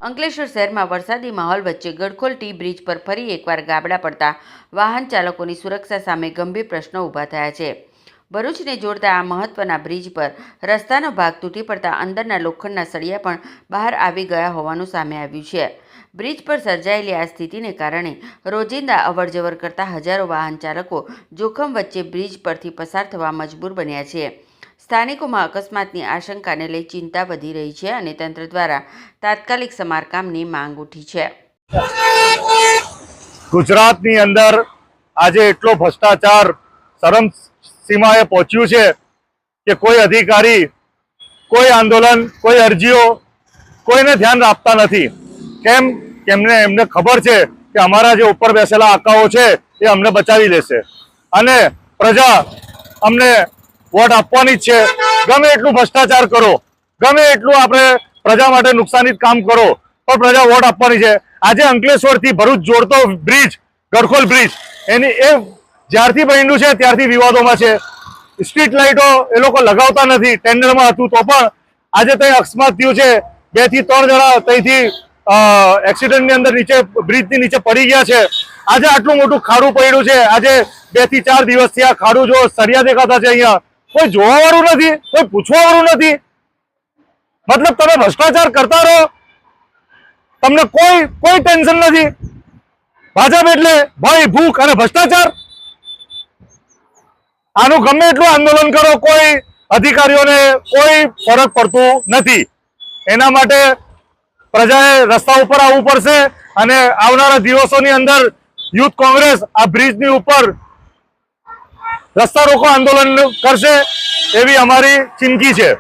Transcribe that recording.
અંકલેશ્વર શહેરમાં વરસાદી માહોલ વચ્ચે ગડખોલ ટી બ્રિજ પર ફરી એકવાર ગાબડા પડતા વાહન ચાલકોની સુરક્ષા સામે ગંભીર પ્રશ્નો ઊભા થયા છે। ભરૂચને જોડતા આ મહત્વના બ્રિજ પર રસ્તાનો ભાગ તૂટી પડતા અંદરના લોખંડના સળિયા પણ બહાર આવી ગયા હોવાનું સામે આવ્યું છે। બ્રિજ પર સર્જાયેલી આ સ્થિતિને કારણે રોજિંદા અવરજવર કરતા હજારો વાહન ચાલકો જોખમ વચ્ચે બ્રિજ પરથી પસાર થવા મજબૂર બન્યા છે। સ્થાનિકોમાં અકસ્માતની આશંકાને લઈ ચિંતા વધી રહી છે અને તંત્ર દ્વારા તાત્કાલિક સમારકામની માંગ ઉઠી છે। ગુજરાતની અંદર આજે એટલો ભ્રષ્ટાચાર ચરમ સીમાએ પહોંચ્યું છે કે કોઈ અધિકારી, કોઈ આંદોલન, કોઈ અરજીઓ કોઈને ધ્યાન આપતા નથી। કેમ? એમને ખબર છે કે અમારા જે ઉપર બેસેલા આકાઓ છે એ અમને બચાવી લેશે અને પ્રજા અમને વોટ આપવાની જ છે। ગમે એટલું ભ્રષ્ટાચાર કરો, ગમે એટલું આપણે પ્રજા માટે નુકસાની કામ કરો, પણ પ્રજા વોટ આપવાની છે। આજે અંકલેશ્વરથી ભરૂચ જોડતો બ્રિજ, ગડખોલ બ્રિજ, એ જ્યારથી બન્યું છે ત્યારથી વિવાદોમાં છે। સ્ટ્રીટ લાઇટો એ લોકો લગાવતા નથી, ટેન્ડરમાં હતું તો પણ આજે ત્યાં અકસ્માત થયું છે। 2 થી 3 જણા ત્યાંથી એક્સિડન્ટની અંદર નીચે બ્રિજની નીચે પડી ગયા છે। આજે આટલું મોટું ખાડું પડ્યું છે। આજે 2 થી 4 દિવસથી આ ખાડું જો સરિયા દેખાતા છે, અહીંયા કોઈ જોવા વાળું નથી, કોઈ પૂછવા વાળું નથી। મતલબ તમે ભ્રષ્ટાચાર કરતા રહો, તમને કોઈ ટેન્શન નથી। ભાજપ એટલે ભય, ભૂખ અને ભ્રષ્ટાચાર। આનું ગમે એટલું આંદોલન કરો, કોઈ અધિકારીઓને કોઈ ફરક પડતું નથી। એના માટે પ્રજાએ રસ્તા ઉપર આવવું પડશે અને આવનારા દિવસોની અંદર યુથ કોંગ્રેસ આ બ્રિજની ઉપર રસ્તા રોકો આંદોલન કરશે એવી અમારી ચીમકી છે।